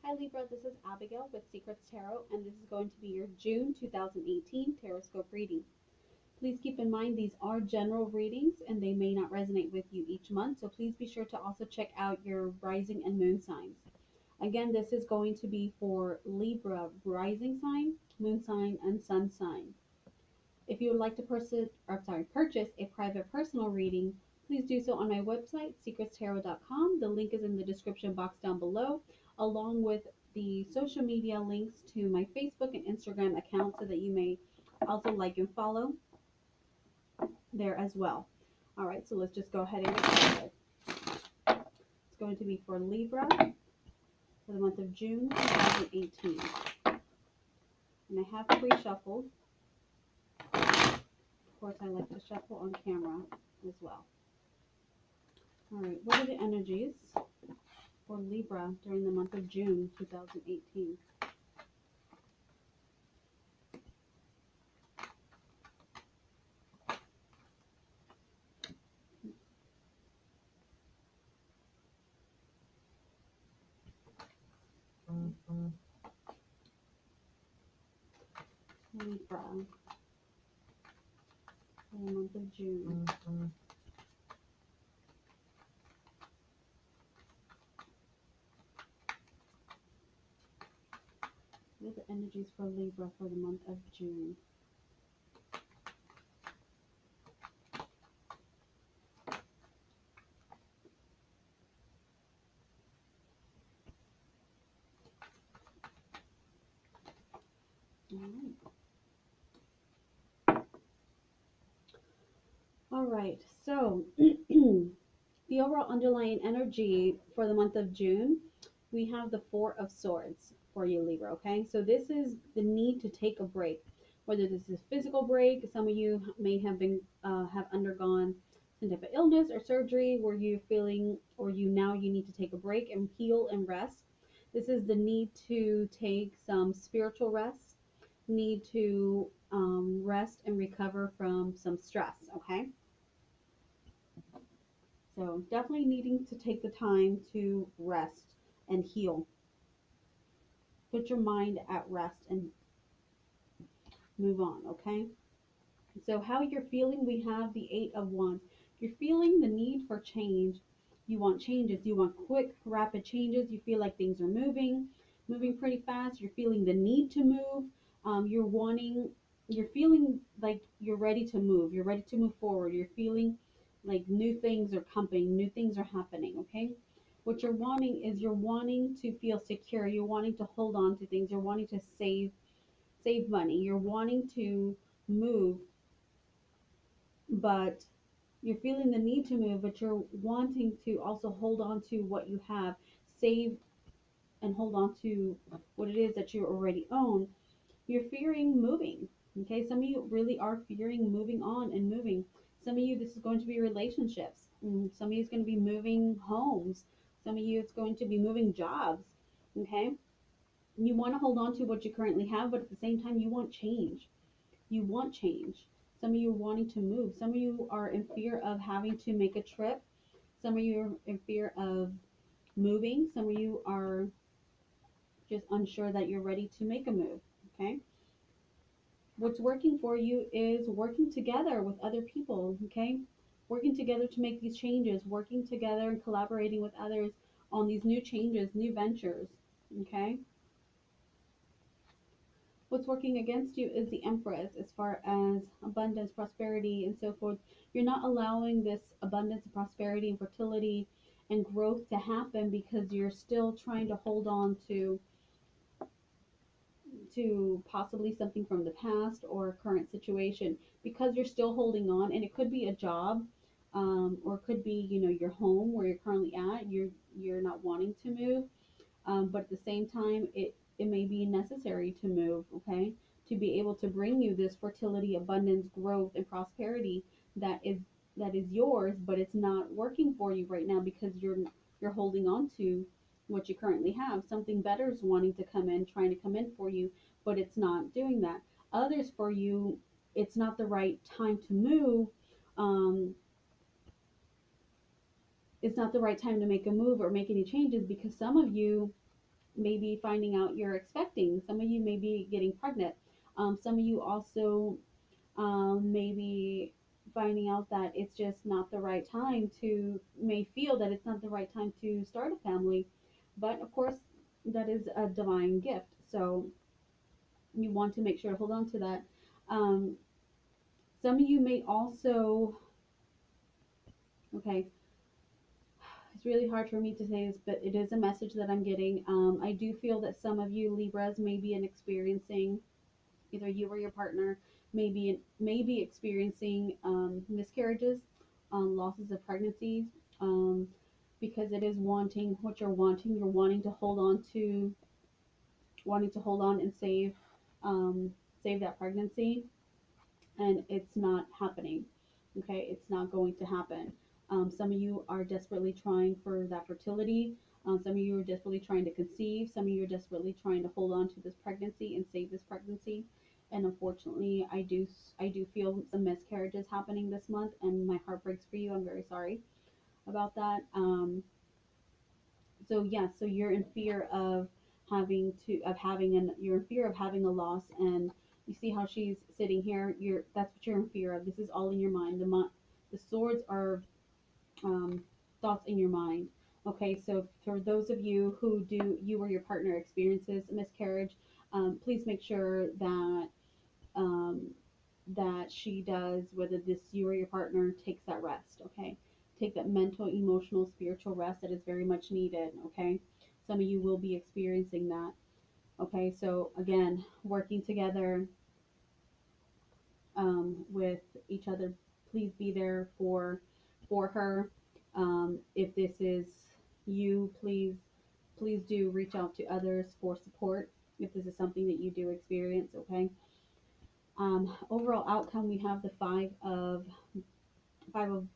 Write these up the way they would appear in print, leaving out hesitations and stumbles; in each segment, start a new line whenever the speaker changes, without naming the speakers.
Hi Libra, this is Abigail with Secrets Tarot, and this is going to be your June 2018 Taroscope reading. Please keep in mind these are general readings and they may not resonate with you each month, so please be sure to also check out your rising and moon signs. Again, this is going to be for Libra rising sign, moon sign, and sun sign. If you would like to purchase a private personal reading, please do so on my website, secretstarot.com. The link is in the description box down below, along with the social media links to my Facebook and Instagram accounts so that you may also like and follow there as well. All right, so let's just go ahead and get started. It's going to be for Libra for the month of June 2018. And I have pre-shuffled. Of course, I like to shuffle on camera as well. All right, what are the energies for Libra during the month of June 2018? Libra for the month of June. What are the energies for Libra for the month of June? All right, so the overall underlying energy for the month of June, we have the Four of Swords for you, Libra, okay? So this is the need to take a break, whether this is a physical break. Some of you may have been have undergone some type of illness or surgery where you're feeling, or you need to take a break and heal and rest. This is the need to take some spiritual rest, need to rest and recover from some stress, okay? So definitely needing to take the time to rest and heal. Put your mind at rest and move on, okay? So how you're feeling, we have the Eight of Wands. You're feeling the need for change. You want changes. You want quick, rapid changes. You feel like things are moving pretty fast. You're feeling the need to move. You're feeling like you're ready to move. You're ready to move forward. You're feeling like new things are coming, new things are happening, okay? What you're wanting is you're wanting to feel secure. You're wanting to hold on to things. You're wanting to save money. You're wanting to move, but you're feeling the need to move, but you're wanting to also hold on to what you have, save and hold on to what it is that you already own. You're fearing moving. Okay, some of you really are fearing moving on and moving. Some of you, this is going to be relationships. Some of you, it's going to be moving homes. Some of you, it's going to be moving jobs. Okay, you want to hold on to what you currently have, but at the same time, you want change. You want change. Some of you are wanting to move. Some of you are in fear of having to make a trip. Some of you are in fear of moving. Some of you are just unsure that you're ready to make a move. Okay. What's working for you is working together with other people. Okay. Working together to make these changes, working together and collaborating with others on these new changes, new ventures. Okay. What's working against you is the Empress as far as abundance, prosperity, and so forth. You're not allowing this abundance, prosperity, and fertility and growth to happen because you're still trying to hold on to possibly something from the past or a current situation, because you're still holding on. And it could be a job, or it could be, your home where you're currently at. You're not wanting to move, but at the same time, it may be necessary to move, okay, to be able to bring you this fertility, abundance, growth, and prosperity that is yours, but it's not working for you right now because you're holding on to what you currently have. Something better is wanting to come in, trying to come in for you, but it's not doing that. Others, for you, it's not the right time to move. Um, it's not the right time to make a move or make any changes because some of you maybe finding out you're expecting. Some of you may be getting pregnant. Some of you also maybe finding out that it's just not the right time to, may feel that it's not the right time to start a family. But of course, that is a divine gift. So you want to make sure to hold on to that. Um, some of you may also, okay, it's really hard for me to say this, but it is a message that I'm getting. I do feel that some of you Libras may be experiencing, either you or your partner may be experiencing miscarriages, losses of pregnancies, um, because it is wanting what you're wanting. You're wanting to hold on to, wanting to hold on and save that pregnancy, and it's not happening. Okay, it's not going to happen. Some of you are desperately trying for that fertility. Some of you are desperately trying to conceive. Some of you are desperately trying to hold on to this pregnancy and save this pregnancy. And unfortunately, I do feel some miscarriages happening this month, and my heart breaks for you. I'm very sorry about that. So yeah, so you're in fear of you're in fear of having a loss. And you see how she's sitting here, that's what you're in fear of. This is all in your mind. The swords are thoughts in your mind. Okay, so for those of you who do, you or your partner experiences a miscarriage, please make sure um, that she does, whether this you or your partner takes that rest. Okay, take that mental, emotional, spiritual rest that is very much needed. Okay, some of you will be experiencing that. Okay, so again, working together with each other. Please be there for her. If this is you, please do reach out to others for support if this is something that you do experience. Okay. Overall outcome, we have the five of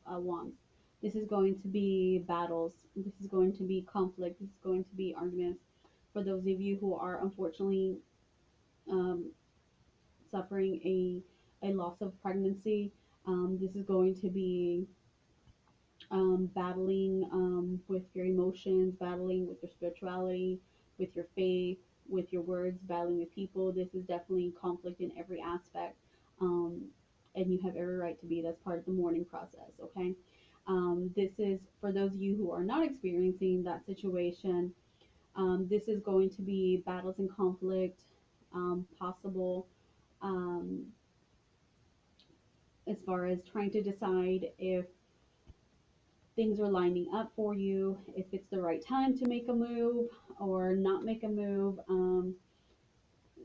wands. This is going to be battles. This is going to be conflict. This is going to be arguments. For those of you who are unfortunately um, suffering a loss of pregnancy, this is going to be battling with your emotions, battling with your spirituality, with your faith, with your words, battling with people. This is definitely conflict in every aspect. Um, and you have every right to be. That's part of the mourning process, okay? This is for those of you who are not experiencing that situation. This is going to be battles and conflict, possible, um, as far as trying to decide if things are lining up for you, if it's the right time to make a move or not make a move.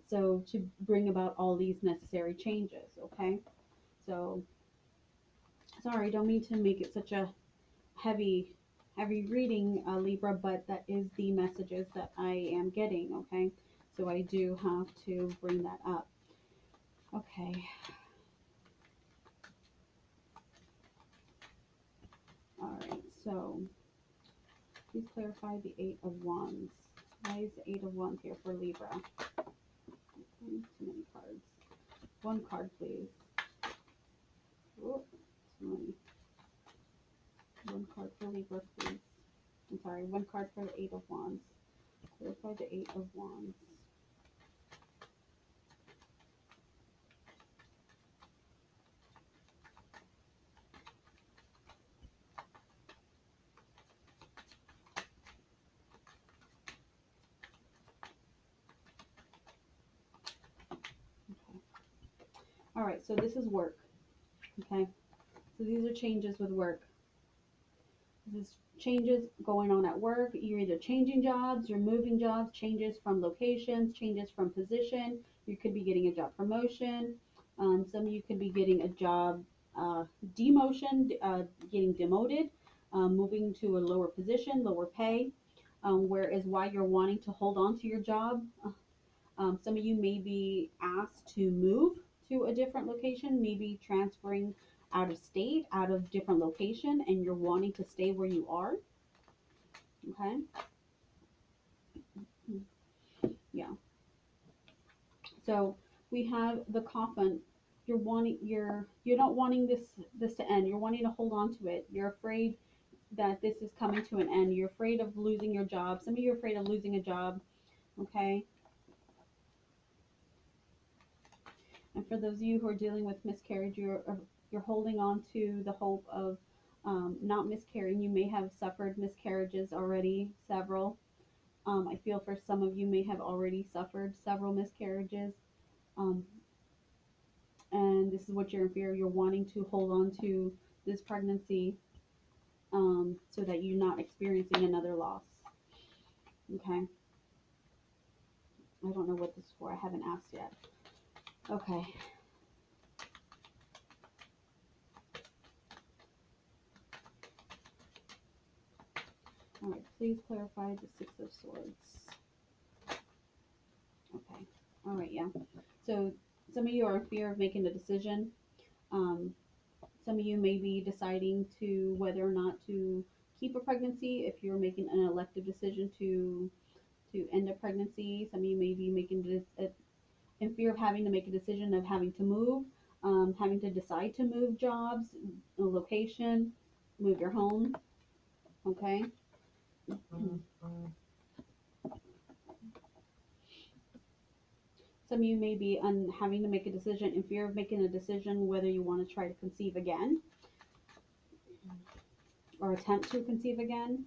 So to bring about all these necessary changes, okay? So sorry, don't mean to make it such a heavy, heavy reading, Libra, but that is the messages that I am getting, okay? So I do have to bring that up. Okay. All right. So please clarify the Eight of Wands. Why is the Eight of Wands here for Libra? Too many cards. One card, please. Oh, too many. One card for Libra, please. I'm sorry, one card for the Eight of Wands. Clarify the Eight of Wands. Okay. All right, so this is work. Okay. So these are changes with work. This is changes going on at work. You're either changing jobs, you're moving jobs, changes from locations, changes from position. You could be getting a job promotion. Some of you could be getting a job demotion, getting demoted, moving to a lower position, lower pay. Whereas why you're wanting to hold on to your job, some of you may be asked to move to a different location, maybe transferring out of state, out of different location, and you're wanting to stay where you are. Okay. Yeah. So we have the coffin. You're not wanting this to end. You're wanting to hold on to it. You're afraid that this is coming to an end. You're afraid of losing your job. Some of you are afraid of losing a job. Okay. And for those of you who are dealing with miscarriage, you're holding on to the hope of not miscarrying. You may have suffered miscarriages already, several. I feel for some of you may have already suffered several miscarriages. Um, and this is what you're in fear. You're wanting to hold on to this pregnancy so that you're not experiencing another loss. Okay. I don't know what this is for. I haven't asked yet. Okay. All right. Please clarify the Six of Swords. Okay. All right. Yeah. So some of you are in fear of making a decision. Um, some of you may be deciding to whether or not to keep a pregnancy. If you're making an elective decision to end a pregnancy, some of you may be making this in fear of having to make a decision of having to move, having to decide to move jobs, a location, move your home. Okay. Some of you may be having to make a decision in fear of making a decision whether you want to try to conceive again or attempt to conceive again.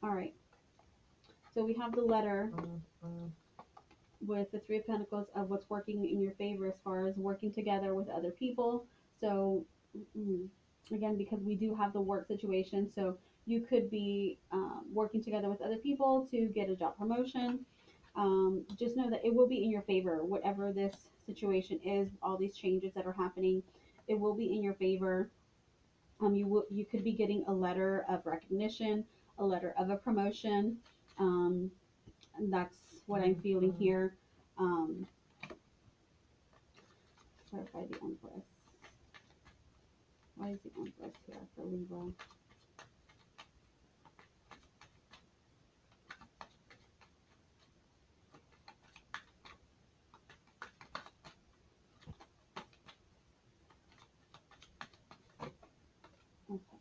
All right. So we have the letter with the Three of Pentacles of what's working in your favor as far as working together with other people. So again, because we do have the work situation, so you could be working together with other people to get a job promotion. Just know that it will be in your favor, whatever this situation is. All these changes that are happening, it will be in your favor. You could be getting a letter of recognition, a letter of a promotion. And that's what I'm feeling here. Um, Clarify the Empress. Why is the Empress here for Libra? Okay.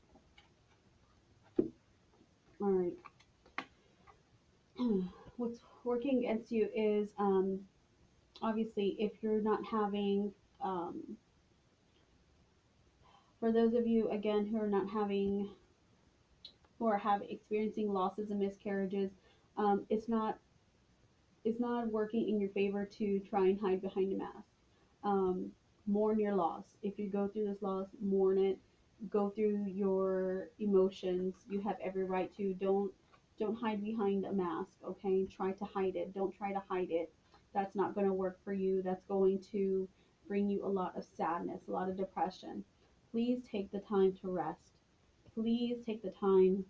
All right. What's working against you is obviously if you're not having, for those of you again who are not having, who are have experiencing losses and miscarriages, it's not working in your favor to try and hide behind a mask. Um, Mourn your loss. If you go through this loss, mourn it. Go through your emotions. You have every right to. Don't hide behind a mask. Okay, try to hide it. Don't try to hide it. That's not going to work for you. That's going to bring you a lot of sadness, a lot of depression. Please take the time to rest. Please take the time.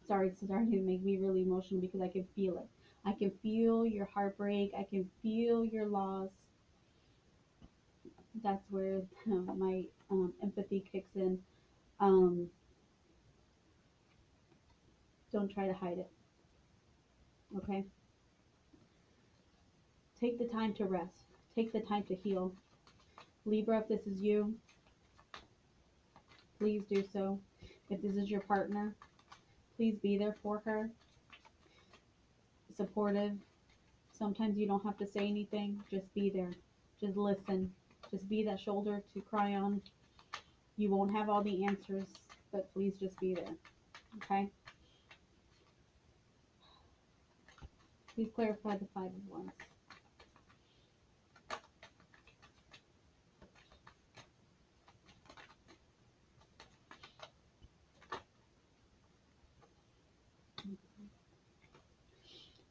Sorry, it's starting to make me really emotional because I can feel it. I can feel your heartbreak. I can feel your loss. That's where my empathy kicks in. Um, don't try to hide it. Okay? Take the time to rest. Take the time to heal. Libra, if this is you, please do so. If this is your partner, please be there for her. Supportive. Sometimes you don't have to say anything. Just be there. Just listen. Just be that shoulder to cry on. You won't have all the answers, but please just be there. Okay? Please clarify the Five of Wands.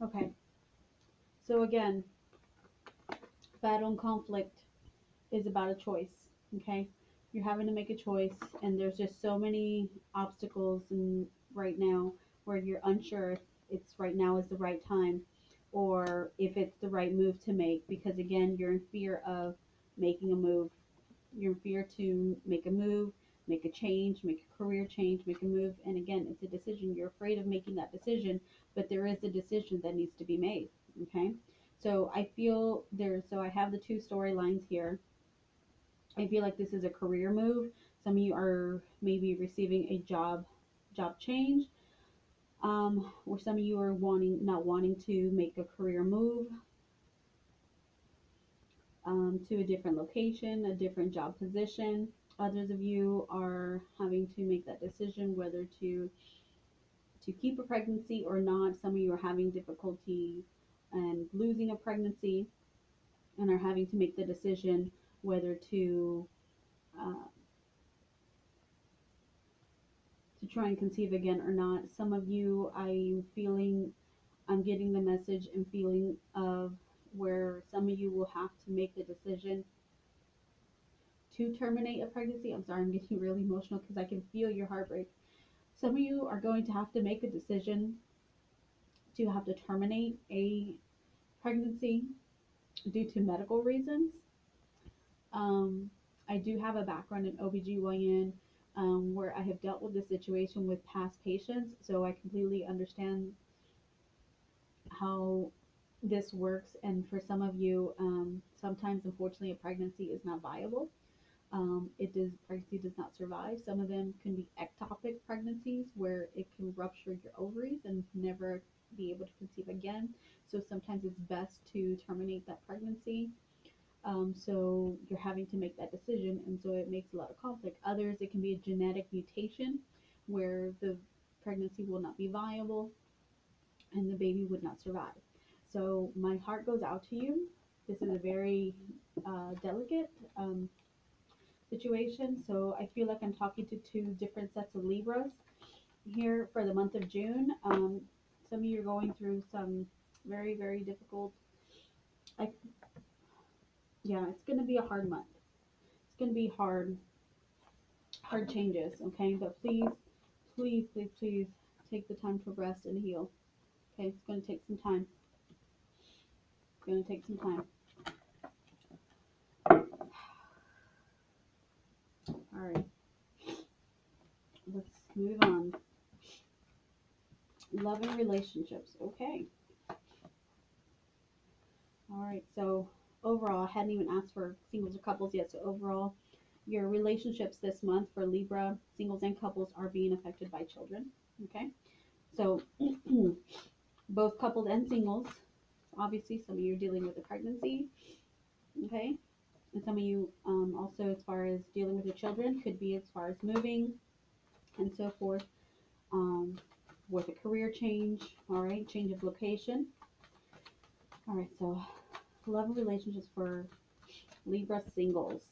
Okay. So again, battle and conflict is about a choice. Okay? You're having to make a choice, and there's just so many obstacles and right now where you're unsure if it's right now is the right time or if it's the right move to make, because again, you're in fear of making a move. You're in fear to make a move, make a change, make a career change, make a move. And again, it's a decision. You're afraid of making that decision, but there is a decision that needs to be made. Okay? So I feel there, so I have the two storylines here. I feel like this is a career move. Some of you are maybe receiving a job job change, or some of you are not wanting to make a career move to a different location, a different job position. Others of you are having to make that decision whether to keep a pregnancy or not. Some of you are having difficulty and losing a pregnancy and are having to make the decision whether uh, to try and conceive again or not. Some of you, I'm getting the message and feeling of where some of you will have to make the decision to terminate a pregnancy. I'm sorry, I'm getting really emotional because I can feel your heartbreak. Some of you are going to have to make a decision to have to terminate a pregnancy due to medical reasons. Um, I do have a background in OBGYN where I have dealt with this situation with past patients, so I completely understand how this works. And for some of you, sometimes unfortunately a pregnancy is not viable. Pregnancy does not survive. Some of them can be ectopic pregnancies where it can rupture your ovaries and never be able to conceive again. So sometimes it's best to terminate that pregnancy. So you're having to make that decision, and so it makes a lot of conflict. Others, it can be a genetic mutation where the pregnancy will not be viable and the baby would not survive. So my heart goes out to you. This is a very delicate situation. So I feel like I'm talking to two different sets of Libras here for the month of June. Some of you are going through some very, very difficult. I, yeah, it's going to be a hard month. It's going to be hard changes. Okay, but please, please, please, please take the time to rest and heal. Okay, it's going to take some time. It's going to take some time. All right, let's move on. Love and relationships. Okay. All right. So overall, I hadn't even asked for singles or couples yet. So overall, your relationships this month for Libra singles and couples are being affected by children. Okay. So both couples and singles. Obviously, some of you are dealing with a pregnancy. Okay. And some of you also, as far as dealing with your children, could be as far as moving and so forth. With a career change. All right. Change of location. All right. So love and relationships for Libra singles.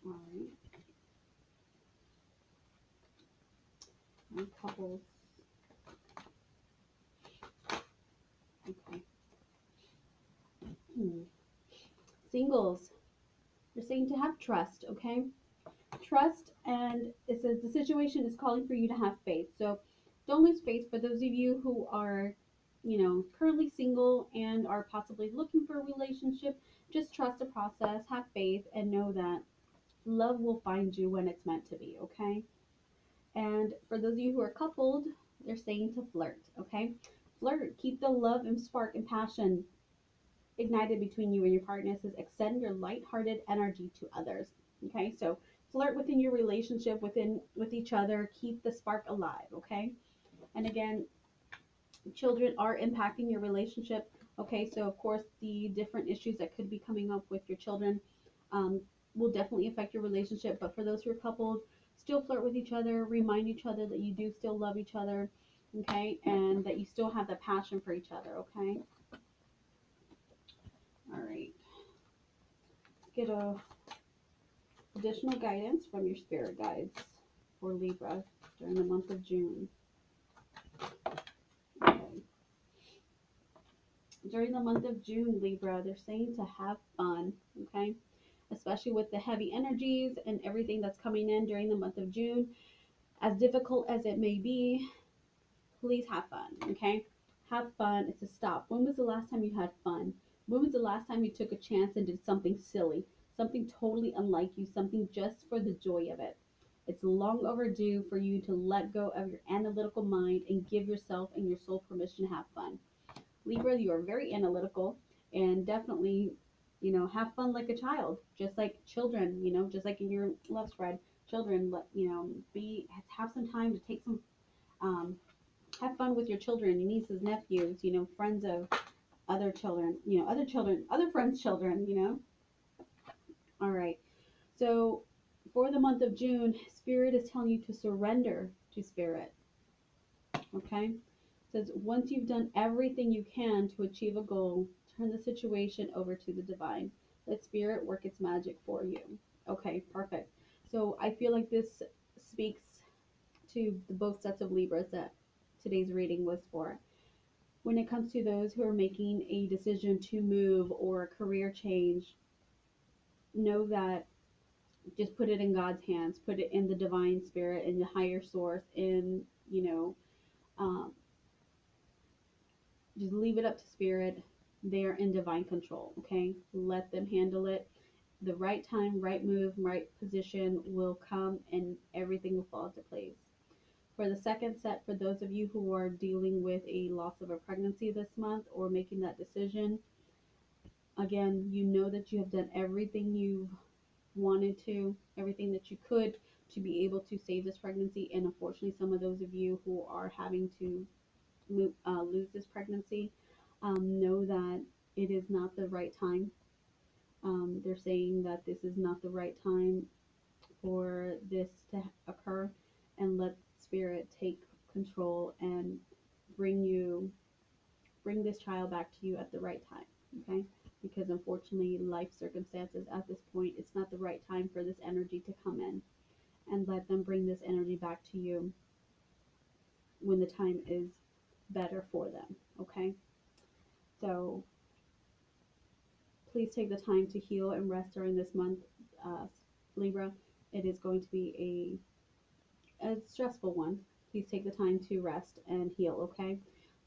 All right. And couples. Okay. Hmm. Singles. You're saying to have trust, okay? Trust, and it says the situation is calling for you to have faith. So don't lose faith. For those of you who are, currently single and are possibly looking for a relationship, just trust the process, have faith, and know that love will find you when it's meant to be, okay? And for those of you who are coupled, they're saying to flirt, okay? Flirt, keep the love and spark and passion ignited between you and your partner. It says extend your lighthearted energy to others. Okay, so flirt within your relationship with each other, keep the spark alive. Okay, and again, children are impacting your relationship. Okay, so of course the different issues that could be coming up with your children um, will definitely affect your relationship. But for those who are coupled, still flirt with each other, remind each other that you do still love each other. Okay, and that you still have the passion for each other. Okay, all right. Get a additional guidance from your spirit guides for Libra during the month of June. Okay. During the month of June, Libra, they're saying to have fun, okay? Especially with the heavy energies and everything that's coming in during the month of June. As difficult as it may be, please have fun, okay? Have fun. It's a stop. When was the last time you had fun? When was the last time you took a chance and did something silly, something totally unlike you, something just for the joy of it? It's long overdue for you to let go of your analytical mind and give yourself and your soul permission to have fun. Libra, you are very analytical and definitely, have fun like a child, just like children, just like in your love spread. Children, be have some time to take some, um, have fun with your children, your nieces, nephews, friends of other children, other friends' children. All right. So for the month of June, Spirit is telling you to surrender to Spirit. Okay? It says once you've done everything you can to achieve a goal, turn the situation over to the divine. Let Spirit work its magic for you. Okay, perfect. So I feel like this speaks to the both sets of Libras that today's reading was for. When it comes to those who are making a decision to move or a career change, know that just put it in God's hands, put it in the divine spirit, in the higher source, um, just leave it up to spirit. They're in divine control, okay? Let them handle it. The right time, right move, right position will come and everything will fall into place. For the second set, for those of you who are dealing with a loss of a pregnancy this month or making that decision, again, you know that you have done everything you've wanted to, everything that you could to be able to save this pregnancy. And unfortunately, some of those of you who are having to lose this pregnancy, know that it is not the right time. They're saying that this is not the right time for this to occur, and let spirit take control and bring you bring this child back to you at the right time. Okay, because unfortunately life circumstances at this point, it's not the right time for this energy to come in, and let them bring this energy back to you when the time is better for them. Okay, so please take the time to heal and rest during this month, uh, Libra. It is going to be a stressful one. Please take the time to rest and heal, okay?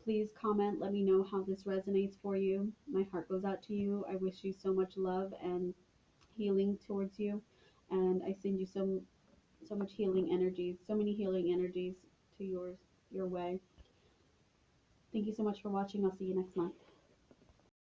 Please comment, let me know how this resonates for you. My heart goes out to you. I wish you so much love and healing towards you. And I send you so much healing energies, so many healing energies to your way. Thank you so much for watching. I'll see you next month.